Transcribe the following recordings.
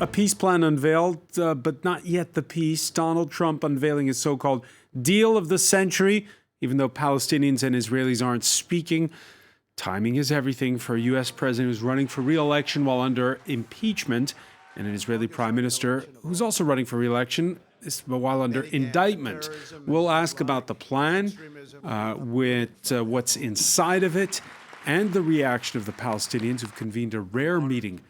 A peace plan unveiled, but not yet the peace. Donald Trump unveiling his so-called deal of the century, even though Palestinians and Israelis aren't speaking. Timing is everything for a U.S. president who's running for re-election while under impeachment, and an Israeli prime minister who's also running for re-election while under indictment. We'll ask about the plan, with what's inside of it, and the reaction of the Palestinians who've convened a rare meeting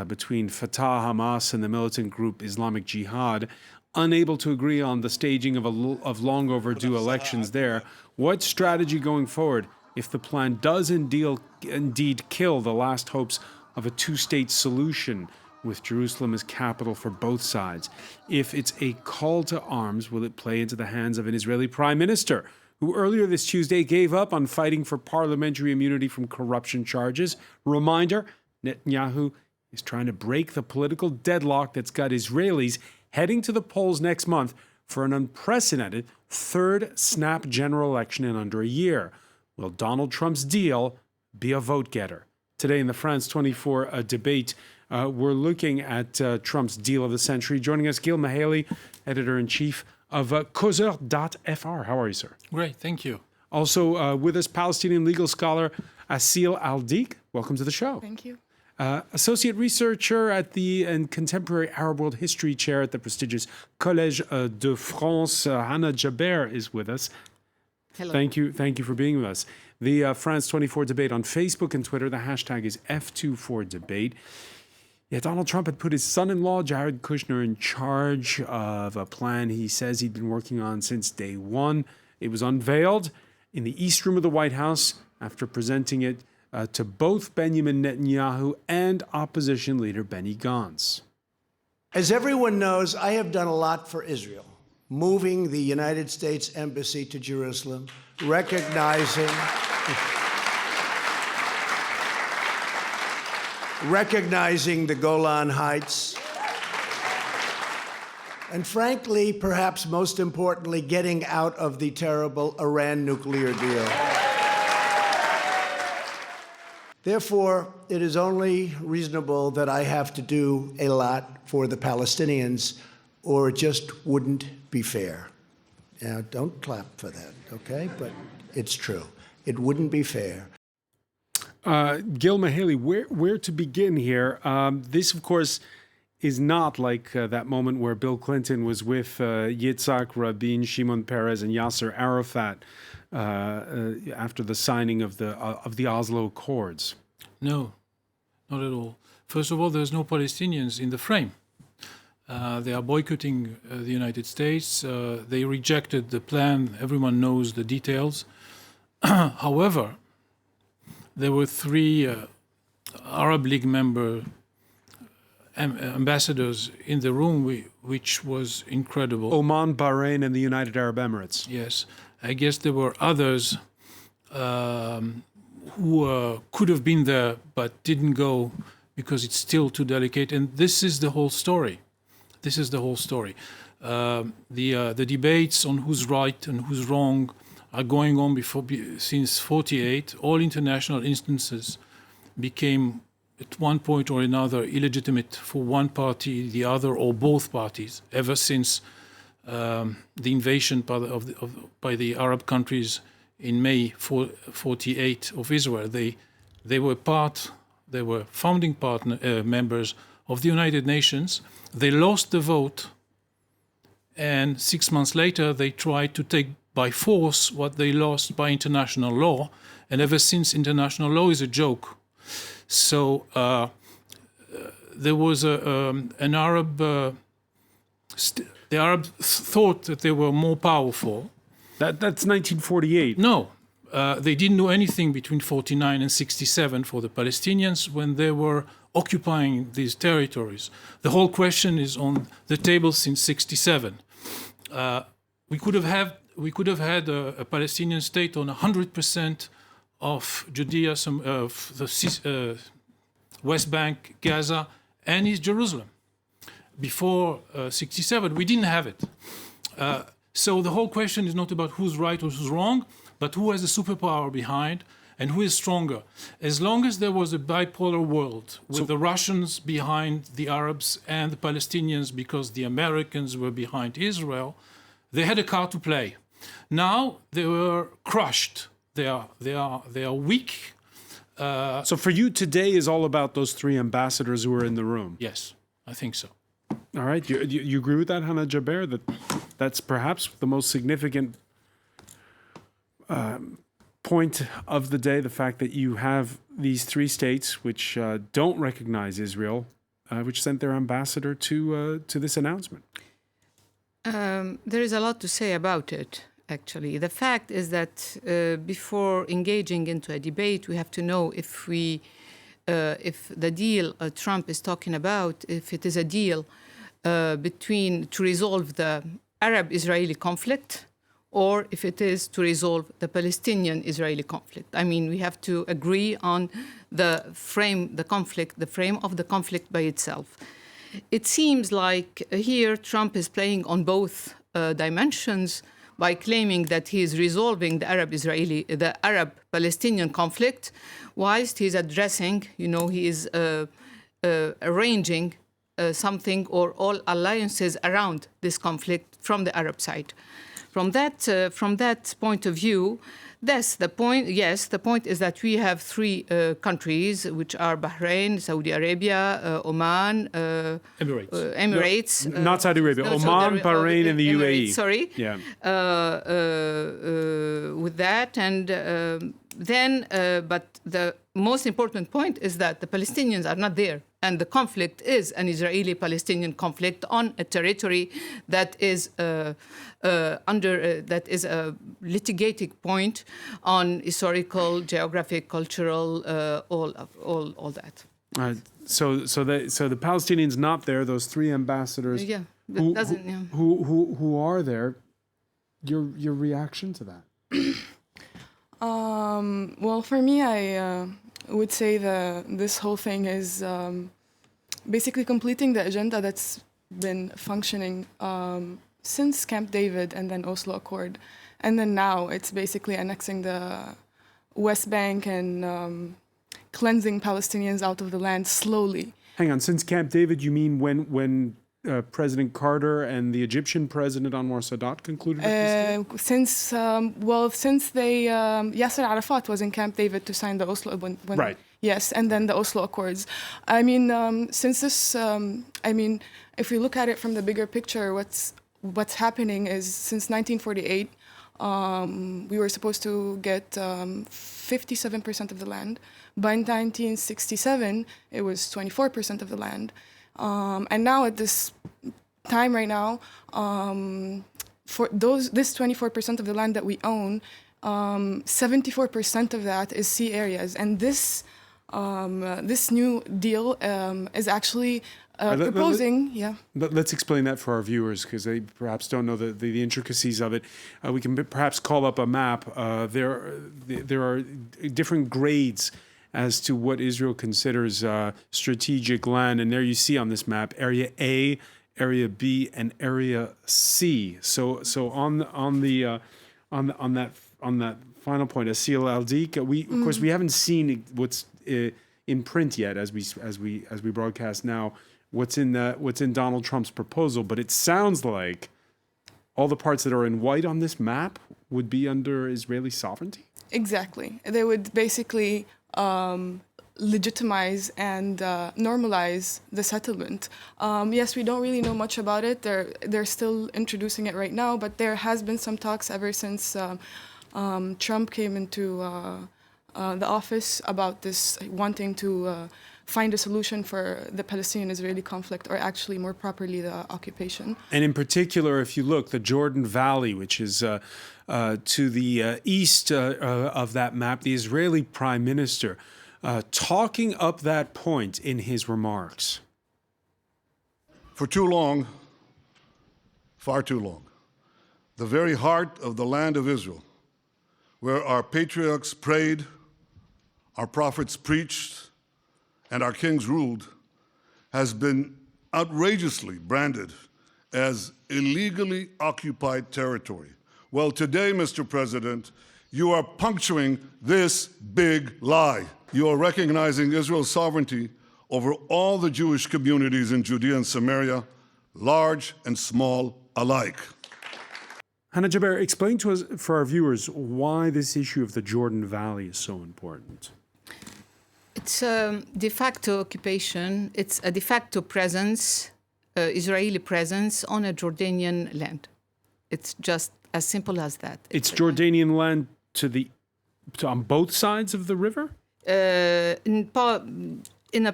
between Fatah, Hamas, and the militant group Islamic Jihad, unable to agree on the staging of long overdue elections there. What strategy going forward if the plan does indeed kill the last hopes of a two-state solution with Jerusalem as capital for both sides? If it's a call to arms, will it play into the hands of an Israeli prime minister who earlier this Tuesday gave up on fighting for parliamentary immunity from corruption charges? Reminder, Netanyahu is trying to break the political deadlock that's got Israelis heading to the polls next month for an unprecedented third snap general election in under a year. Will Donald Trump's deal be a vote-getter? Today in the France 24 debate, we're looking at Trump's deal of the century. Joining us, Gil Mahaley, editor-in-chief of Causeur.fr. How are you, sir? Great, thank you. Also with us, Palestinian legal scholar Asil Al-Dik. Welcome to the show. Thank you. Associate researcher and contemporary Arab world history chair at the prestigious Collège de France, Hannah Jaber is with us. Hello. Thank you for being with us. The France 24 debate on Facebook and Twitter, the hashtag is F24debate. Yeah, Donald Trump had put his son-in-law, Jared Kushner, in charge of a plan he says he'd been working on since day one. It was unveiled in the East Room of the White House after presenting it to both Benjamin Netanyahu and opposition leader Benny Gantz. As everyone knows, I have done a lot for Israel, moving the United States Embassy to Jerusalem, recognizing the Golan Heights, and frankly, perhaps most importantly, getting out of the terrible Iran nuclear deal. Therefore, it is only reasonable that I have to do a lot for the Palestinians, or it just wouldn't be fair. Now, don't clap for that, okay? But it's true. It wouldn't be fair. Gil Mahaley, where to begin here? This, of course, is not like that moment where Bill Clinton was with Yitzhak Rabin, Shimon Peres, and Yasser Arafat after the signing of the Oslo Accords. No, not at all. First of all, there's no Palestinians in the frame. They are boycotting the United States. They rejected the plan. Everyone knows the details. However, there were three Arab League member ambassadors in the room, which was incredible. Oman, Bahrain, and the United Arab Emirates. Yes. I guess there were others who could have been there but didn't go because it's still too delicate. And this is the whole story. This is the whole story. The debates on who's right and who's wrong are going on since '48. All international instances became, at one point or another, illegitimate for one party, the other, or both parties, ever since the invasion by the Arab countries in May '48 of Israel. They were founding members of the United Nations. They lost the vote, and 6 months later they tried to take by force what they lost by international law, and ever since international law is a joke. So there was an Arab. The Arabs thought that they were more powerful. That's 1948. No, they didn't do anything between '49 and '67 for the Palestinians when they were occupying these territories. The whole question is on the table since '67. We could have had a Palestinian state on 100% of Judea, of the West Bank, Gaza, and East Jerusalem. Before '67, we didn't have it. So the whole question is not about who's right or who's wrong, but who has the superpower behind. And who is stronger? As long as there was a bipolar world with the Russians behind the Arabs and the Palestinians because the Americans were behind Israel, they had a card to play. Now they were crushed. They are weak. So for you, today is all about those three ambassadors who were in the room. Yes, I think so. All right. You agree with that, Hannah Jaber, that that's perhaps the most significant point of the day, the fact that you have these three states which don't recognize Israel, which sent their ambassador to this announcement? There is a lot to say about it, actually. The fact is that before engaging into a debate, we have to know if the deal Trump is talking about, if it is a deal to resolve the Arab-Israeli conflict, or if it is to resolve the Palestinian-Israeli conflict. I mean, we have to agree on the frame of the conflict by itself. It seems like here Trump is playing on both dimensions by claiming that he is resolving the Arab-Palestinian conflict, whilst he is addressing, he is arranging something or all alliances around this conflict from the Arab side. From that point of view, the point is that we have three countries, which are Bahrain, Saudi Arabia, Oman, Emirates. No, not Saudi Arabia. Oman, Bahrain, and the UAE. Sorry. Yeah. With that, and but the most important point is that the Palestinians are not there. And the conflict is an Israeli-Palestinian conflict on a territory that is that is a litigating point on historical, geographic, cultural, all that. So the Palestinians not there. Those three ambassadors. Yeah, who are there? Your reaction to that? Well, for me, I would say this whole thing is basically completing the agenda that's been functioning since Camp David and then Oslo Accord. And then now it's basically annexing the West Bank and cleansing Palestinians out of the land slowly. Hang on, since Camp David, you mean when President Carter and the Egyptian President Anwar Sadat concluded this? Since Yasser Arafat was in Camp David to sign the Oslo... Right. Yes, and then the Oslo Accords. I mean, since this... if we look at it from the bigger picture, what's happening is since 1948, we were supposed to get 57% of the land. By 1967, it was 24% of the land. And now at this time right now, for this 24% of the land that we own, 74% of that is sea areas. And this new deal is actually proposing, Let's explain that for our viewers, because they perhaps don't know the intricacies of it. We can perhaps call up a map. There are different grades as to what Israel considers strategic land, and there you see on this map Area A, Area B, and Area C. So on that final point, Asil Aldik, of course we haven't seen what's in print yet as we broadcast now. What's in Donald Trump's proposal, but it sounds like all the parts that are in white on this map would be under Israeli sovereignty. Exactly, they would basically legitimize and normalize the settlement. Yes, we don't really know much about it. They're still introducing it right now, but there has been some talks ever since Trump came into the office about this, wanting to find a solution for the Palestinian-Israeli conflict, or actually more properly the occupation. And in particular, if you look, the Jordan Valley, which is to the east of that map, the Israeli Prime Minister talking up that point in his remarks. For too long, far too long, the very heart of the land of Israel, where our patriarchs prayed, our prophets preached, and our kings ruled, has been outrageously branded as illegally occupied territory. Well, today, Mr. President, you are puncturing this big lie. You are recognizing Israel's sovereignty over all the Jewish communities in Judea and Samaria, large and small alike. Hannah Jaber, explain to us, for our viewers, why this issue of the Jordan Valley is so important. It's a de facto occupation. It's a de facto presence, Israeli presence on a Jordanian land. It's just as simple as that. It's Jordanian land on both sides of the river? In a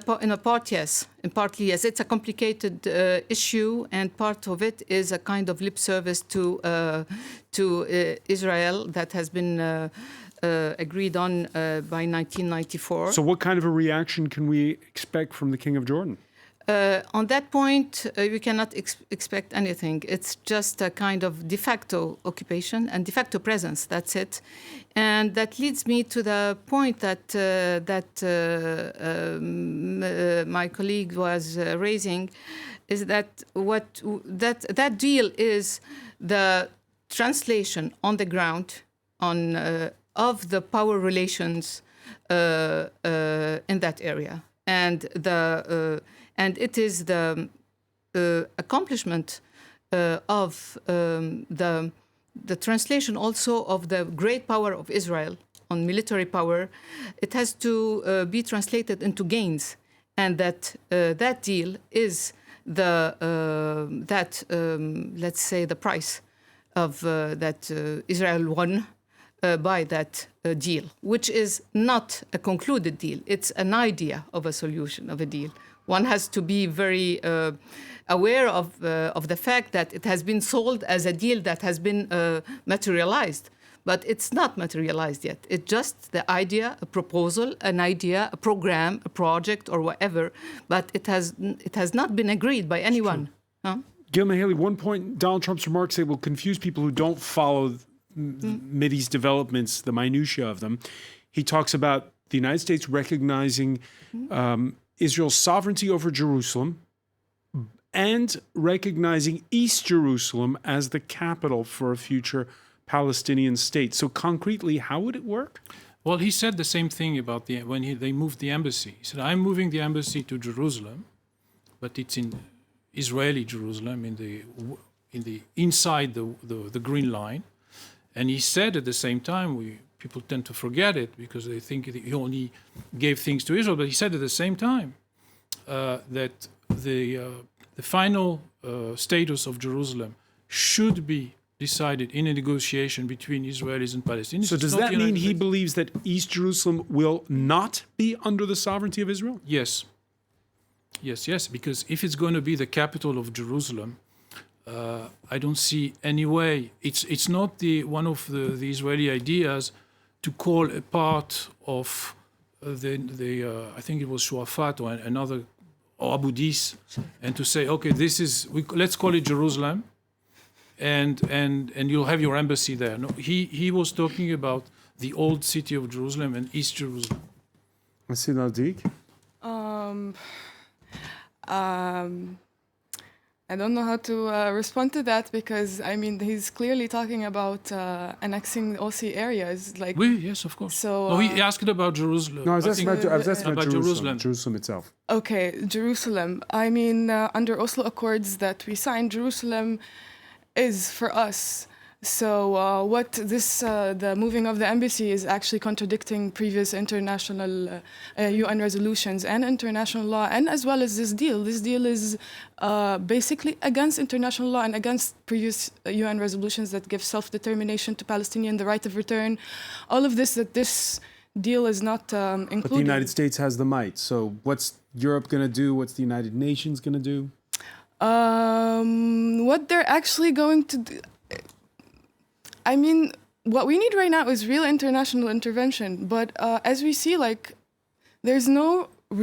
part, yes. In partly, yes. It's a complicated issue, and part of it is a kind of lip service to Israel that has been agreed on by 1994. So what kind of a reaction can we expect from the King of Jordan? On that point, we cannot expect anything. It's just a kind of de facto occupation and de facto presence. That's it. And that leads me to the point that my colleague was raising, is that that deal is the translation on the ground of the power relations in that area, and it is the accomplishment of the translation also of the great power of Israel on military power. It has to be translated into gains, and that deal is let's say the price of that Israel won by that deal, which is not a concluded deal. It's an idea of a solution of a deal. One has to be very aware of the fact that it has been sold as a deal that has been materialized, but it's not materialized yet. It's just the idea, a proposal, an idea, a program, a project, or whatever, but it has not been agreed by anyone. Huh? Gil Mihaly, one point, Donald Trump's remarks, they will confuse people who don't follow Mideast developments, the minutiae of them. He talks about the United States recognizing Israel's sovereignty over Jerusalem and recognizing East Jerusalem as the capital for a future Palestinian state. So concretely, how would it work? Well, he said the same thing about when they moved the embassy. He said, I'm moving the embassy to Jerusalem, but it's in Israeli Jerusalem, in the inside the Green Line. And he said at the same time, people tend to forget it because they think he only gave things to Israel, but he said at the same time that the final status of Jerusalem should be decided in a negotiation between Israelis and Palestinians. So does that mean he believes that East Jerusalem will not be under the sovereignty of Israel? Yes. Yes, because if it's going to be the capital of Jerusalem, I don't see any way. It's not one of the Israeli ideas to call a part of I think it was Shuafat or another, or Abu Dis, and to say, okay, let's call it Jerusalem, and you'll have your embassy there. No, he was talking about the old city of Jerusalem and East Jerusalem. I don't know how to respond to that because, I mean, he's clearly talking about annexing OC areas. Yes, of course. So, he asked about Jerusalem. No, I was asking about Jerusalem. Jerusalem itself. Okay, Jerusalem. I mean, under Oslo Accords that we signed, Jerusalem is for us. So the moving of the embassy is actually contradicting previous international UN resolutions and international law, and as well as this deal. This deal is basically against international law and against previous UN resolutions that give self-determination to Palestinians, the right of return. All of this, that this deal is not included. But the United States has the might. So what's Europe going to do? What's the United Nations going to do? What they're actually going to do... I mean, what we need right now is real international intervention. But as we see, there's no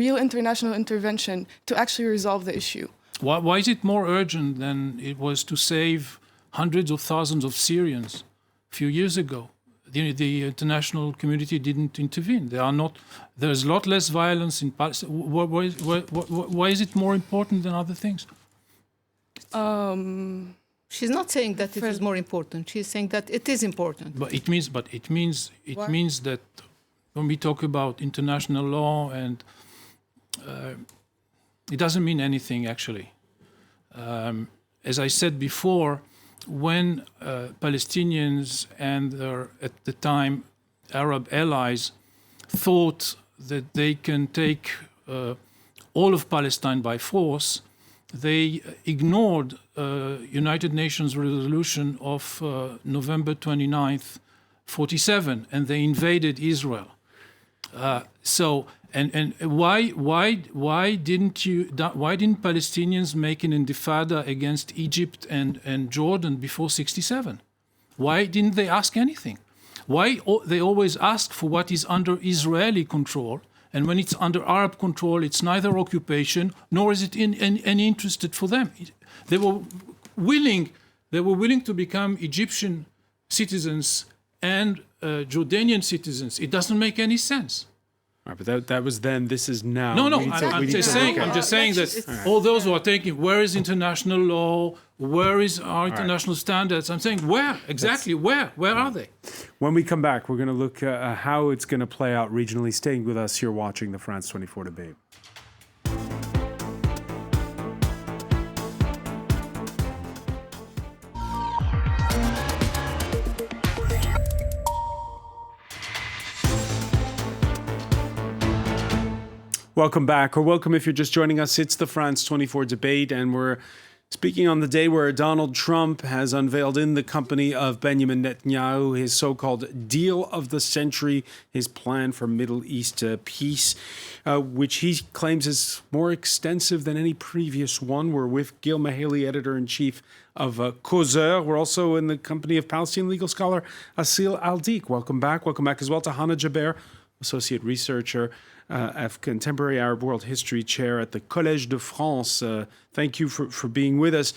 real international intervention to actually resolve the issue. Why is it more urgent than it was to save hundreds of thousands of Syrians a few years ago? The international community didn't intervene. There's a lot less violence in Palestine. Why is it more important than other things? She's not saying that it is more important. She's saying that it is important. But it means that when we talk about international law, and it doesn't mean anything actually. As I said before, when Palestinians and their, at the time, Arab allies thought that they can take all of Palestine by force, they ignored United Nations resolution of November 29th, 47, and they invaded Israel. And why didn't Palestinians make an intifada against Egypt and Jordan before 67? Why didn't they ask anything? Why they always ask for what is under Israeli control, and when it's under Arab control, it's neither occupation nor is it any interested for them. They were willing to become Egyptian citizens and Jordanian citizens. It doesn't make any sense. All right, but that was then. This is now. No, I'm just saying that all those who are taking, where is international law? Where is our international standards? I'm saying where exactly? Where are they? When we come back, we're going to look at how it's going to play out regionally. Staying with us here, watching the France 24 debate. Welcome back, or welcome if you're just joining us. It's the France 24 debate, and we're speaking on the day where Donald Trump has unveiled in the company of Benjamin Netanyahu his so-called deal of the century, his plan for Middle East peace, which he claims is more extensive than any previous one. We're with Gil Mahaley, editor-in-chief of Causeur. We're also in the company of Palestinian legal scholar Asil Aldik. Welcome back. Welcome back as well to Hannah Jaber, associate researcher of Contemporary Arab World History Chair at the Collège de France. Thank you for being with us.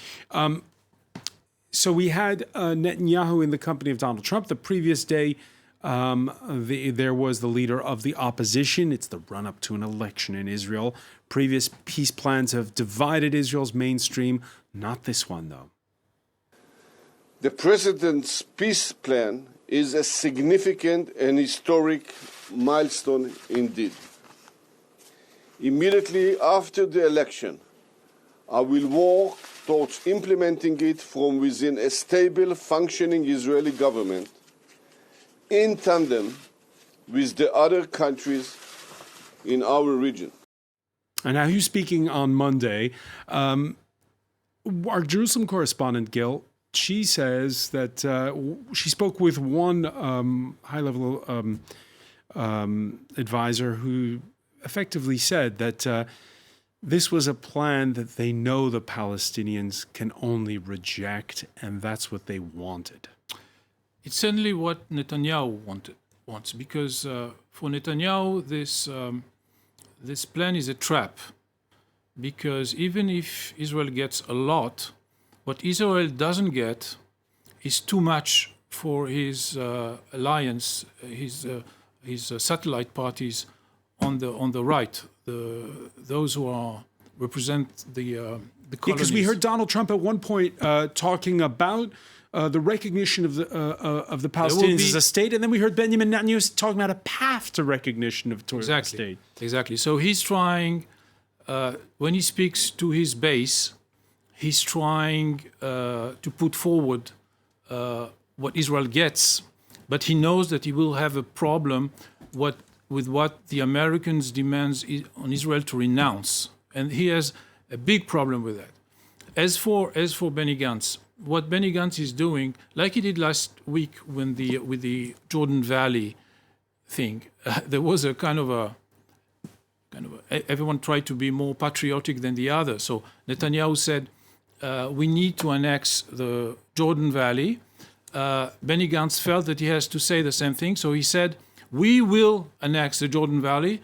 So we had Netanyahu in the company of Donald Trump. The previous day, there was the leader of the opposition. It's the run-up to an election in Israel. Previous peace plans have divided Israel's mainstream. Not this one, though. The president's peace plan is a significant and historic milestone indeed. Immediately after the election, I will work towards implementing it from within a stable, functioning Israeli government in tandem with the other countries in our region. And now he's speaking on Monday. Our Jerusalem correspondent, Gil, she says that she spoke with one high-level advisor who effectively said that this was a plan that they know the Palestinians can only reject, and that's what they wanted. It's certainly what Netanyahu wants, because for Netanyahu, this plan is a trap. Because even if Israel gets a lot, what Israel doesn't get is too much for his alliance, his satellite parties on the right, those who represent the colonies. Because we heard Donald Trump at one point talking about the recognition of the Palestinians as a state, and then we heard Benjamin Netanyahu talking about a path to recognition of a state. Exactly. So he's trying, when he speaks to his base, he's trying to put forward what Israel gets, but he knows that he will have a problem with what the Americans demands on Israel to renounce, and he has a big problem with that. As for Benny Gantz, what Benny Gantz is doing, like he did last week with the Jordan Valley thing, there was a kind of everyone tried to be more patriotic than the other. So Netanyahu said, we need to annex the Jordan Valley. Benny Gantz felt that he has to say the same thing, so he said, we will annex the Jordan Valley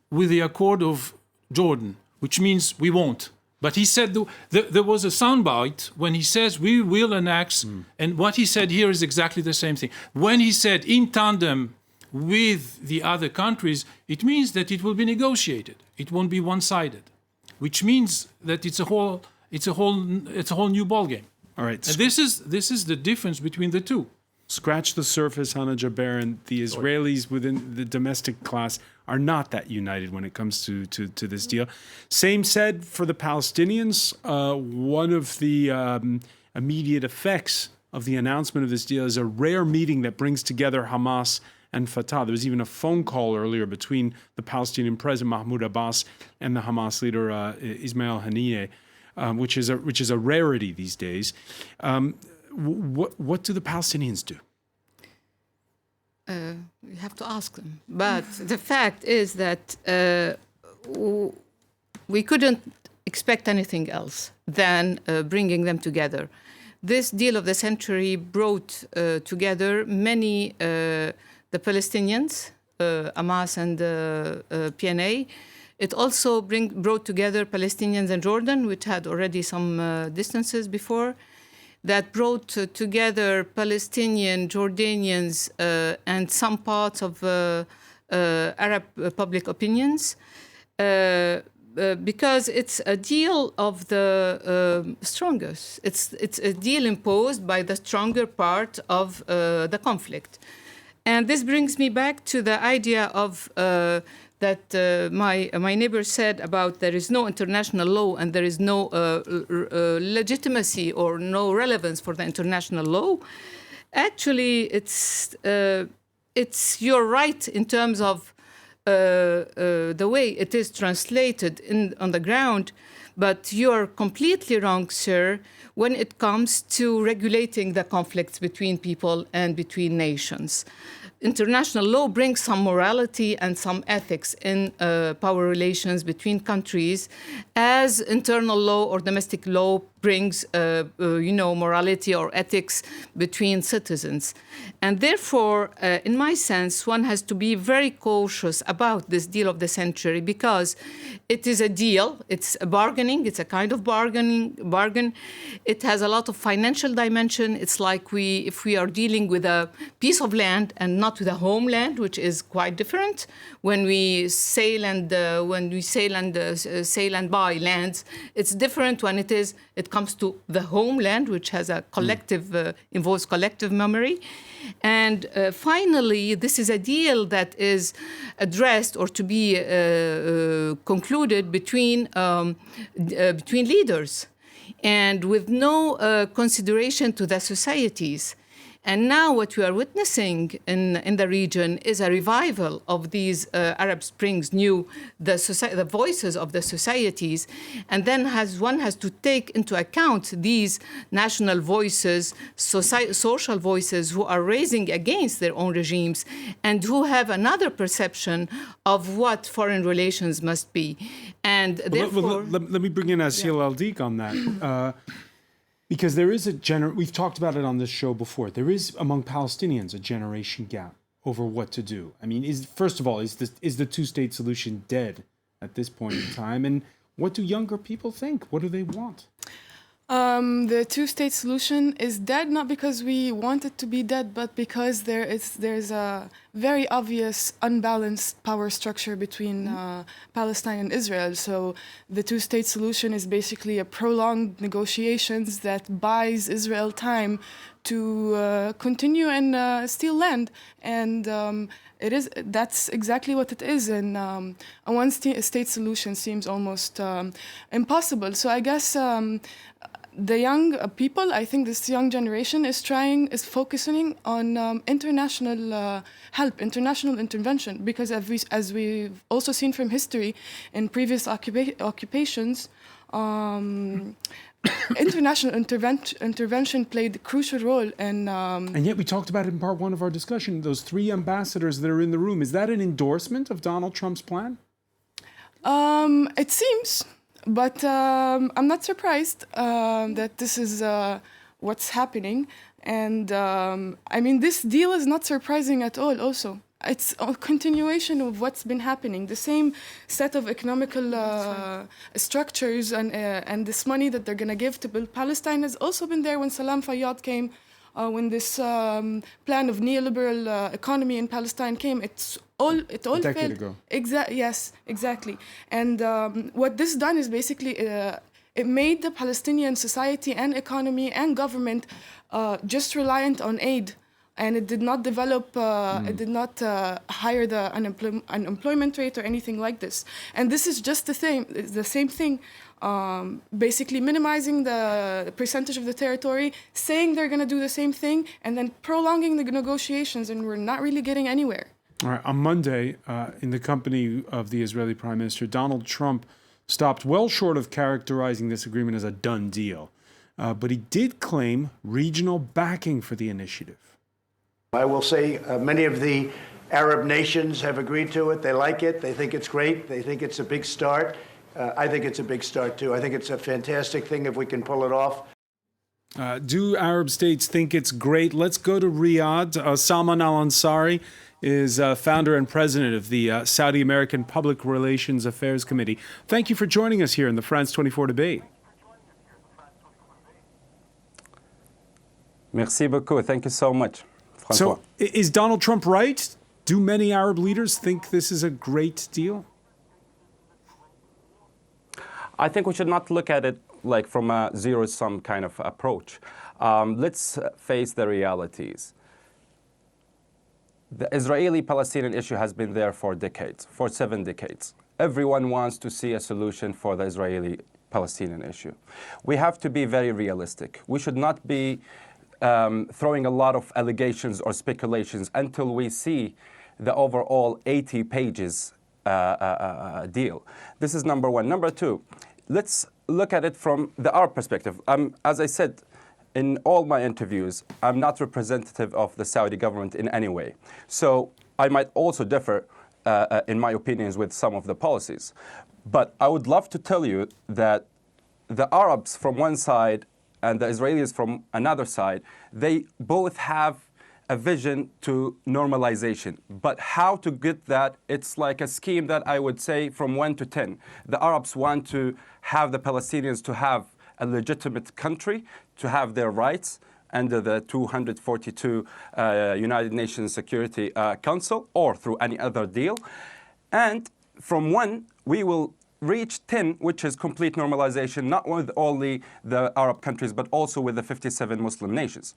with the Accord of Jordan, which means we won't. But he said there was a soundbite when he says we will annex, and what he said here is exactly the same thing. When he said in tandem with the other countries, it means that it will be negotiated. It won't be one-sided, which means that it's a whole new ballgame. All right. And this is the difference between the two. Scratch the surface, Hannah Jaber. The Israelis within the domestic class are not that united when it comes to this deal. Same said for the Palestinians. One of the immediate effects of the announcement of this deal is a rare meeting that brings together Hamas and Fatah. There was even a phone call earlier between the Palestinian president Mahmoud Abbas and the Hamas leader Ismail Haniyeh, which is a rarity these days. What do the Palestinians do? You have to ask them. But the fact is that we couldn't expect anything else than bringing them together. This deal of the century brought together many, the Palestinians, Hamas and PNA. It also brought together Palestinians and Jordan, which had already some distances before. That brought together Palestinian, Jordanians, and some parts of Arab public opinions, because it's a deal of the strongest. It's a deal imposed by the stronger part of the conflict. And this brings me back to the idea of that my neighbor said about there is no international law and there is no legitimacy or no relevance for the international law. Actually, it's you're right in terms of the way it is translated on the ground, but you're completely wrong, sir, when it comes to regulating the conflicts between people and between nations. International law brings some morality and some ethics in power relations between countries, as internal law or domestic law brings, morality or ethics between citizens. And therefore, in my sense, one has to be very cautious about this deal of the century, because it is a deal, it's a bargaining, it's a kind of bargain. It has a lot of financial dimension. It's like if we are dealing with a piece of land and not with a homeland, which is quite different. When we sail and buy lands, it's different when it comes to the homeland, which has a collective, involves collective memory. And finally, this is a deal that is addressed or to be concluded between leaders, and with no consideration to the societies. And now what we are witnessing in the region is a revival of these Arab Springs the voices of the societies. And then one has to take into account these national voices, social voices who are raising against their own regimes and who have another perception of what foreign relations must be. And therefore... Let me bring in Asil Aldik on that. Because there is we've talked about it on this show before. There is among Palestinians a generation gap over what to do. I mean, first of all, is the two-state solution dead at this point in time? And what do younger people think? What do they want? The two-state solution is dead, not because we want it to be dead, but because there's a very obvious unbalanced power structure between Palestine and Israel. So the two-state solution is basically a prolonged negotiations that buys Israel time to continue and steal land. And that's exactly what it is. And a one-state solution seems almost impossible. So I guess the young people, I think this young generation is focusing on international help, international intervention, because as we've also seen from history in previous occupations, international intervention played a crucial role. And yet we talked about it in part one of our discussion, those 3 ambassadors that are in the room. Is that an endorsement of Donald Trump's plan? It seems. But I'm not surprised that this is what's happening. And I mean, this deal is not surprising at all also. It's a continuation of what's been happening. The same set of economical structures and this money that they're going to give to build Palestine has also been there when Salam Fayyad came, when this plan of neoliberal economy in Palestine came. It all a decade failed. Ago. Yes, exactly. And what this done is basically it made the Palestinian society and economy and government just reliant on aid. And it did not develop, it did not hire the unemployment rate or anything like this. And this is just the same thing, basically minimizing the percentage of the territory, saying they're going to do the same thing, and then prolonging the negotiations, and we're not really getting anywhere. All right. On Monday, in the company of the Israeli Prime Minister, Donald Trump stopped well short of characterizing this agreement as a done deal. But he did claim regional backing for the initiative. I will say many of the Arab nations have agreed to it. They like it. They think it's great. They think it's a big start. I think it's a big start, too. I think it's a fantastic thing if we can pull it off. Do Arab states think it's great? Let's go to Riyadh. Salman al-Ansari is founder and president of the Saudi American Public Relations Affairs Committee. Thank you for joining us here in the France 24 debate. Merci beaucoup. Thank you so much. So, is Donald Trump right? Do many Arab leaders think this is a great deal? I think we should not look at it like from a zero-sum kind of approach. Let's face the realities. The Israeli-Palestinian issue has been there for decades, for 7 decades. Everyone wants to see a solution for the Israeli-Palestinian issue. We have to be very realistic. We should not be throwing a lot of allegations or speculations until we see the overall 80 pages deal. This is number one. Number two, let's look at it from our perspective. As I said in all my interviews, I'm not representative of the Saudi government in any way. So I might also differ in my opinions with some of the policies. But I would love to tell you that the Arabs from one side and the Israelis from another side, they both have a vision to normalization. But how to get that, it's like a scheme that I would say from 1 to 10. The Arabs want to have the Palestinians to have a legitimate country, to have their rights under the 242 United Nations Security Council or through any other deal. And from 1, we will reach 10, which is complete normalization, not with only the Arab countries, but also with the 57 Muslim nations.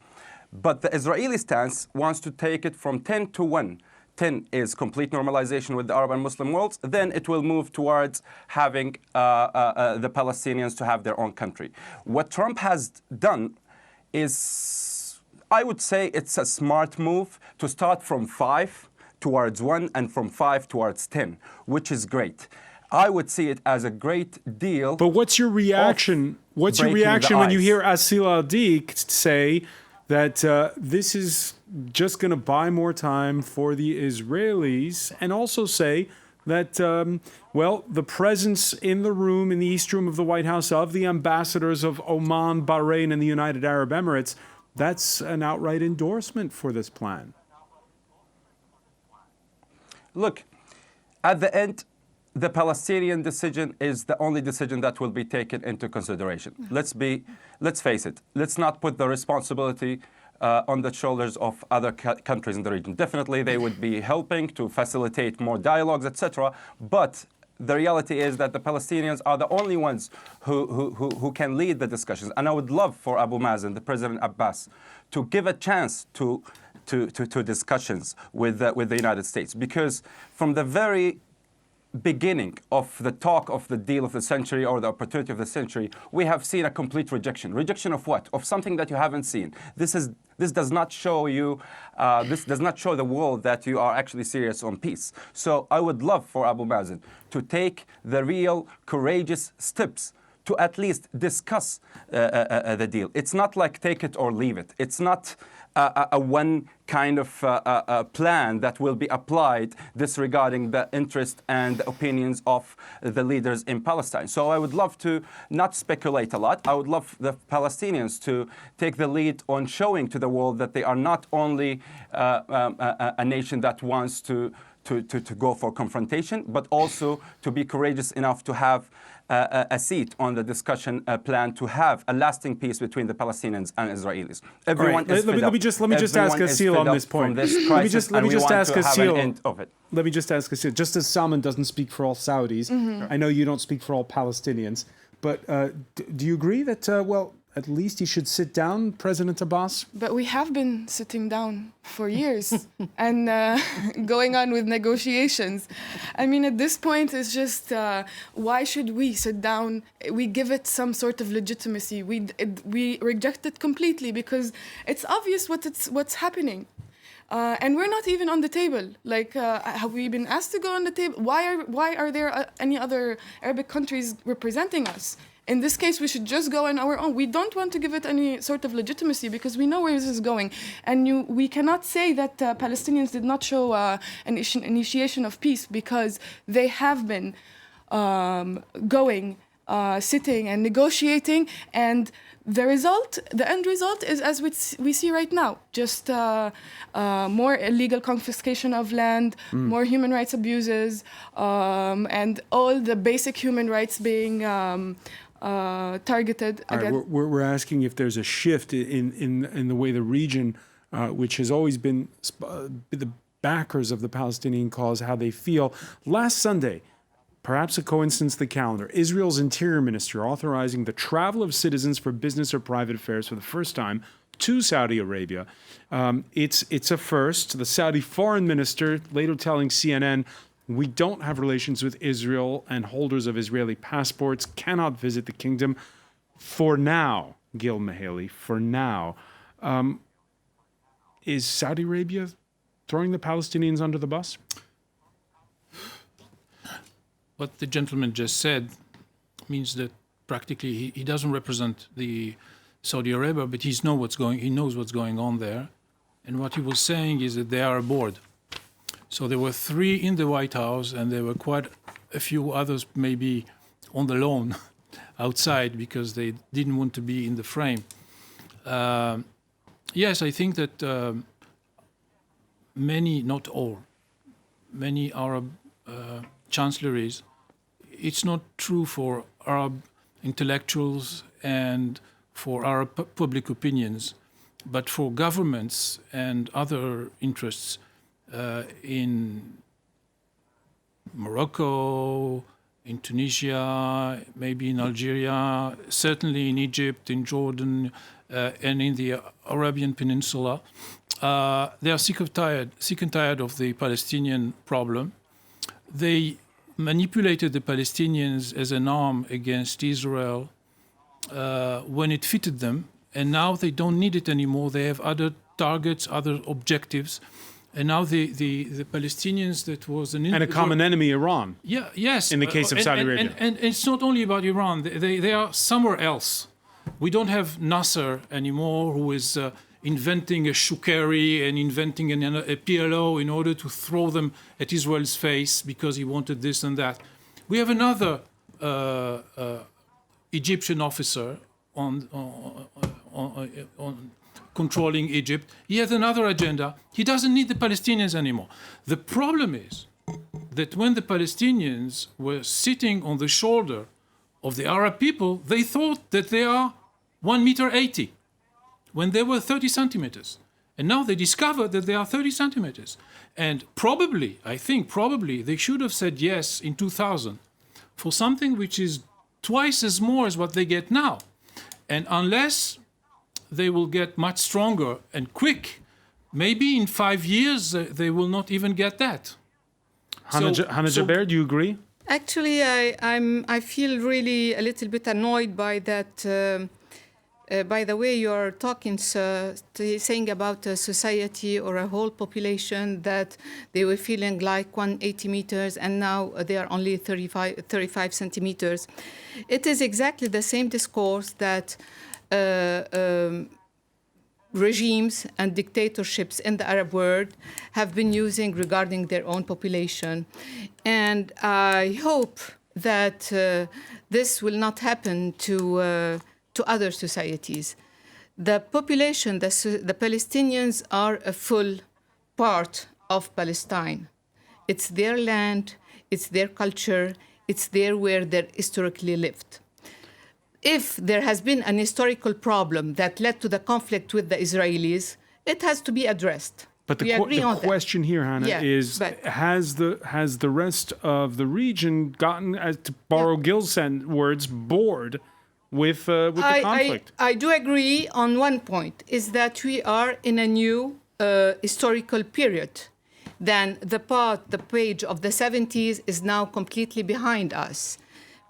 But the Israeli stance wants to take it from 10 to 1. 10 is complete normalization with the Arab and Muslim worlds. Then it will move towards having the Palestinians to have their own country. What Trump has done is, I would say it's a smart move to start from 5 towards 1 and from 5 towards 10, which is great. I would see it as a great deal. But what's your reaction? What's your reaction when you hear Asil Al-Dik say that this is just going to buy more time for the Israelis, and also say that, well, the presence in the room, in the East Room of the White House, of the ambassadors of Oman, Bahrain, and the United Arab Emirates, that's an outright endorsement for this plan? Look, at the end, the Palestinian decision is the only decision that will be taken into consideration. Let's face it. Let's not put the responsibility on the shoulders of other countries in the region. Definitely, they would be helping to facilitate more dialogues, etc. But the reality is that the Palestinians are the only ones who can lead the discussions. And I would love for Abu Mazen, the President Abbas, to give a chance to discussions with the United States, because from the very beginning of the talk of the deal of the century or the opportunity of the century, we have seen a complete rejection. Rejection of what? Of something that you haven't seen. This does not show you, this does not show the world that you are actually serious on peace. So I would love for Abu Mazen to take the real courageous steps to at least discuss the deal. It's not like take it or leave it. It's not a one kind of plan that will be applied disregarding the interest and the opinions of the leaders in Palestine. So I would love to not speculate a lot. I would love the Palestinians to take the lead on showing to the world that they are not only a nation that wants to go for confrontation, but also to be courageous enough to have a seat on the discussion plan to have a lasting peace between the Palestinians and Israelis. Everyone is fed up. Let me just ask Asil on this point. Let me just ask Asil. Let me just ask Asil. Just as Salman doesn't speak for all Saudis, I know you don't speak for all Palestinians, But do you agree that, well, at least he should sit down, President Abbas? But we have been sitting down for years and going on with negotiations. I mean, at this point, it's just why should we sit down? We give it some sort of legitimacy. We reject it completely because it's obvious what's happening. And we're not even on the table. Like, have we been asked to go on the table? Why are there any other Arabic countries representing us? In this case, we should just go on our own. We don't want to give it any sort of legitimacy because we know where this is going. And we cannot say that Palestinians did not show an initiation of peace because they have been sitting and negotiating. And the end result is as we see right now, just more illegal confiscation of land, more human rights abuses, and all the basic human rights being targeted against. Right, we're asking if there's a shift in the way the region, which has always been the backers of the Palestinian cause, how they feel. Last Sunday, perhaps a coincidence of the calendar, Israel's interior minister authorizing the travel of citizens for business or private affairs for the first time to Saudi Arabia. It's a first. The Saudi foreign minister later telling CNN, we don't have relations with Israel, and holders of Israeli passports cannot visit the kingdom for now. Gil Mahaley, for now. Is Saudi Arabia throwing the Palestinians under the bus? What the gentleman just said means that practically he doesn't represent the Saudi Arabia, but he knows what's going on there. And what he was saying is that they are aboard. So there were 3 in the White House, and there were quite a few others maybe on the lawn outside because they didn't want to be in the frame. Yes, I think that many, not all, many Arab chancelleries, it's not true for Arab intellectuals and for Arab public opinions, but for governments and other interests in Morocco, in Tunisia, maybe in Algeria, certainly in Egypt, in Jordan, and in the Arabian Peninsula. They are sick and tired of the Palestinian problem. They manipulated the Palestinians as an arm against Israel when it fitted them, and now they don't need it anymore. They have other targets, other objectives. And now the Palestinians, that was an... And a common enemy, Iran. Yeah, yes. In the case of Saudi Arabia. And it's not only about Iran. They are somewhere else. We don't have Nasser anymore, who is inventing a Shukari and inventing a PLO in order to throw them at Israel's face because he wanted this and that. We have another Egyptian officer on controlling Egypt. He has another agenda. He doesn't need the Palestinians anymore. The problem is that when the Palestinians were sitting on the shoulder of the Arab people, they thought that they are 1.80 meters when they were 30 centimeters. And now they discover that they are 30 centimeters. And probably, they should have said yes in 2000 for something which is twice as more as what they get now. And unless they will get much stronger and quick, maybe in 5 years they will not even get that. Hannah Jaber, do you agree? Actually, I feel really a little bit annoyed by that. By the way you are talking, saying about a society or a whole population that they were feeling like 180 meters and now they are only 35 centimeters. It is exactly the same discourse that regimes and dictatorships in the Arab world have been using regarding their own population. And I hope that this will not happen to other societies. The population, the Palestinians are a full part of Palestine. It's their land, it's their culture, it's there where they historically lived. If there has been an historical problem that led to the conflict with the Israelis, it has to be addressed. But We agree on that. question here, Hannah, Yeah, is but- has the rest of the region gotten, to borrow Gil's words, bored with the conflict? I do agree on one point, is that we are in a new historical period. Then the page of the 70s is now completely behind us.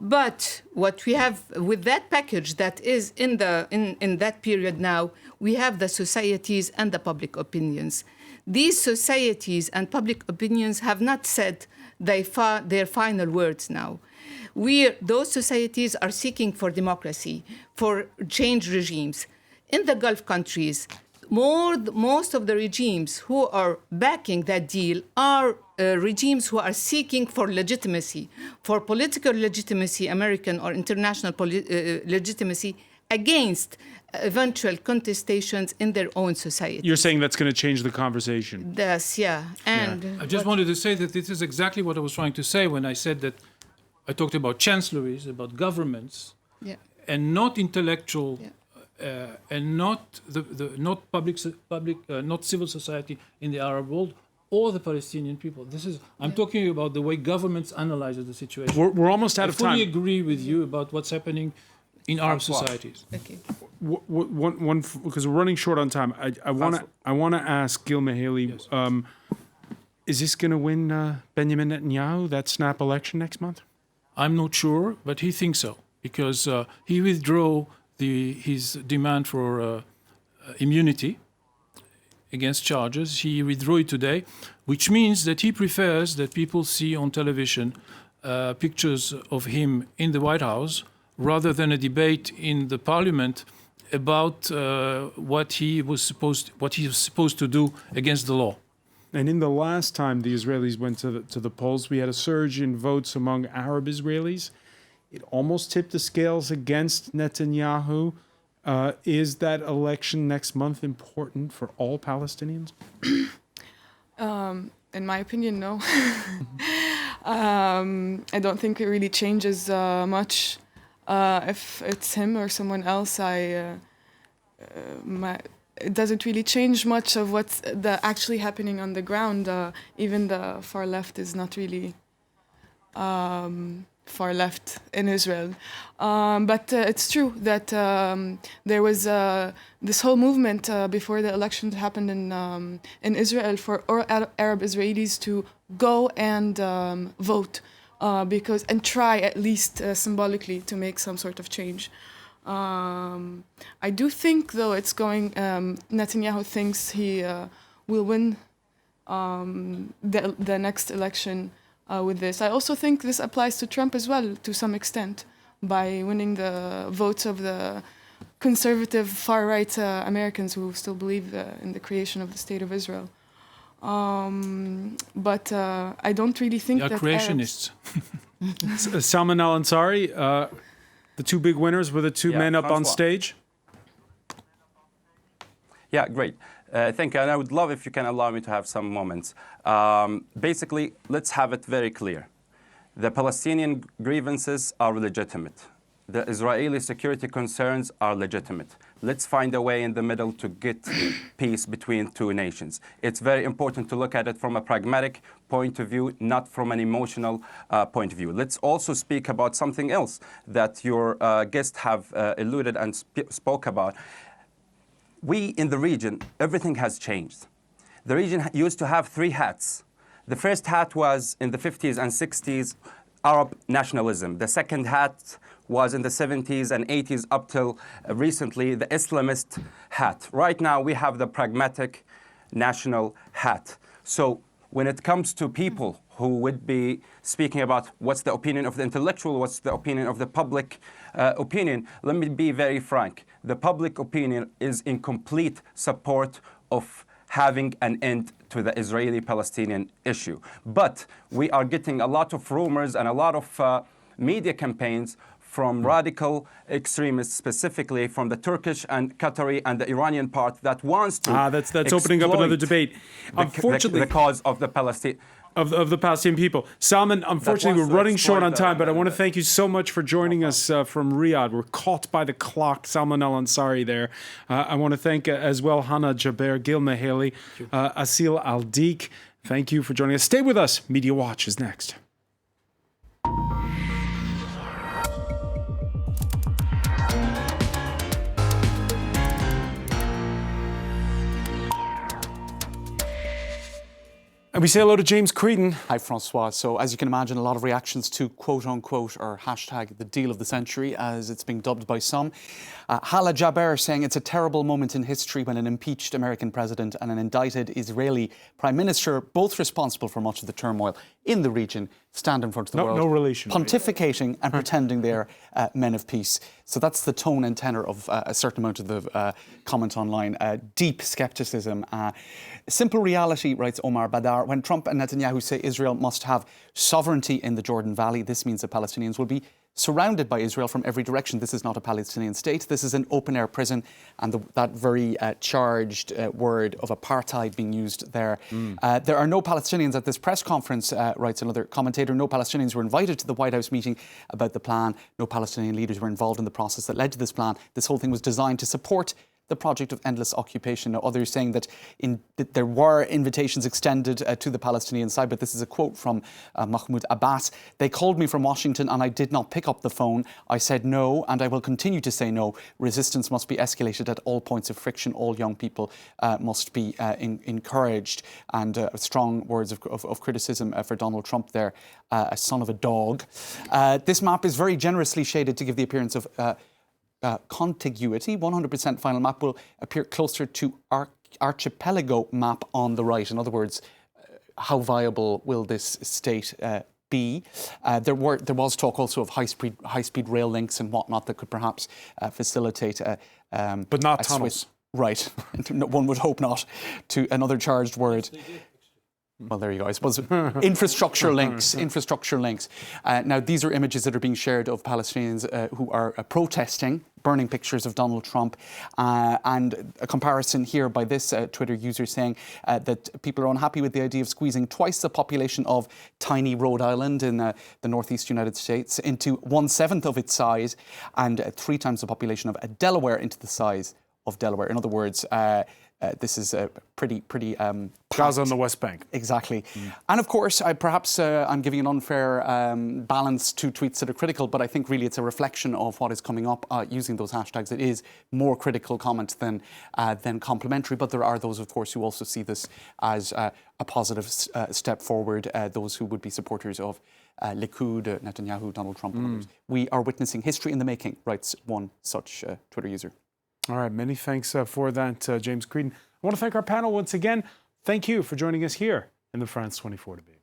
But what we have with that package that is in that period now, we have the societies and the public opinions. These societies and public opinions have not said their final words now. Those societies are seeking for democracy, for change regimes. In the Gulf countries, most of the regimes who are backing that deal are regimes who are seeking for legitimacy, for political legitimacy, American or international legitimacy, against eventual contestations in their own society. You're saying that's going to change the conversation. Yes, yeah. And I just wanted to say that this is exactly what I was trying to say when I said that I talked about chancelleries, about governments, yeah. and not intellectual, and not not civil society in the Arab world or the Palestinian people. I'm talking about the way governments analyze the situation. We're almost out of time. I fully agree with you about what's happening in Arab societies. Okay. Because we're running short on time. I want to ask Gil Mehaly, Yes. Is this going to win Benjamin Netanyahu, that snap election next month? I'm not sure, but he thinks so because he withdrew his demand for immunity against charges. He withdrew it today, which means that he prefers that people see on television pictures of him in the White House rather than a debate in the parliament about what he was supposed to do against the law. And in the last time the Israelis went to the polls, we had a surge in votes among Arab Israelis. It almost tipped the scales against Netanyahu. Is that election next month important for all Palestinians? In my opinion, no. I don't think it really changes much. If it's him or someone else, it doesn't really change much of what's actually happening on the ground. Even the far left is not really far left in Israel. But it's true that there was this whole movement before the elections happened in Israel for Arab Israelis to go and vote and try at least symbolically to make some sort of change. I do think, though, Netanyahu thinks he will win the next election with this. I also think this applies to Trump as well, to some extent, by winning the votes of the conservative far-right Americans who still believe in the creation of the State of Israel. But I don't really think that creationists. Salman Al-Ansari, the two big winners were the two men up on stage. Yeah, great. Thank you. And I would love if you can allow me to have some moments. Basically, let's have it very clear. The Palestinian grievances are legitimate. The Israeli security concerns are legitimate. Let's find a way in the middle to get peace between two nations. It's very important to look at it from a pragmatic point of view, not from an emotional point of view. Let's also speak about something else that your guests have alluded and spoke about. We in the region, everything has changed. The region used to have three hats. The first hat was in the 50s and 60s, Arab nationalism. The second hat was in the 70s and 80s up till recently, the Islamist hat. Right now, we have the pragmatic national hat. So when it comes to people who would be speaking about what's the opinion of the intellectual, what's the opinion of the public opinion, let me be very frank. The public opinion is in complete support of having an end to the Israeli-Palestinian issue. But we are getting a lot of rumors and a lot of media campaigns from radical extremists, specifically from the Turkish and Qatari and the Iranian part that wants to that's opening up another debate. Unfortunately, the cause of the Palestinian. of the Palestinian people. Salman, unfortunately, we're running short on time, but I want to thank you so much for joining us from Riyadh. We're caught by the clock. Salman Al-Ansari there. I want to thank as well Hannah Jaber, Gil Naheli, Asil Al-Dik. Thank you for joining us. Stay with us. Media Watch is next. And we say hello to James Creedon. Hi, Francois. So, as you can imagine, a lot of reactions to quote-unquote or hashtag the deal of the century, as it's being dubbed by some. Hala Jaber saying it's a terrible moment in history when an impeached American president and an indicted Israeli prime minister, both responsible for much of the turmoil in the region, stand in front of the world, no relation, pontificating and pretending they're men of peace. So that's the tone and tenor of a certain amount of the comment online. Deep scepticism. Simple reality, writes Omar Badar, when Trump and Netanyahu say Israel must have sovereignty in the Jordan Valley, this means that Palestinians will be surrounded by Israel from every direction. This is not a Palestinian state. This is an open-air prison, and that very charged word of apartheid being used there. There are no Palestinians at this press conference, writes another commentator. No Palestinians were invited to the White House meeting about the plan. No Palestinian leaders were involved in the process that led to this plan. This whole thing was designed to support the project of endless occupation. Now, others saying that there were invitations extended to the Palestinian side, but this is a quote from Mahmoud Abbas. They called me from Washington and I did not pick up the phone. I said no, and I will continue to say no. Resistance must be escalated at all points of friction. All young people must be encouraged. And strong words of criticism for Donald Trump there, a son of a dog. This map is very generously shaded to give the appearance of contiguity. 100% final map will appear closer to archipelago map on the right. In other words, how viable will this state be? There was talk also of high-speed rail links and whatnot that could perhaps facilitate but not tunnels. Right. One would hope not. To another charged word. Well, there you go. I suppose infrastructure links. Now, these are images that are being shared of Palestinians who are protesting, burning pictures of Donald Trump, and a comparison here by this Twitter user saying that people are unhappy with the idea of squeezing twice the population of tiny Rhode Island in the northeast United States into 1/7 of its size, and 3 times the population of Delaware into the size of Delaware. In other words, this is a pretty Gaza on the West Bank. Exactly. And of course, perhaps I'm giving an unfair balance to tweets that are critical, but I think really it's a reflection of what is coming up using those hashtags. It is more critical comment than complimentary, but there are those, of course, who also see this as a positive step forward, those who would be supporters of Likud, Netanyahu, Donald Trump, and others. We are witnessing history in the making, writes one such Twitter user. All right, many thanks for that, James Creedon. I want to thank our panel once again. Thank you for joining us here in the France 24 debate.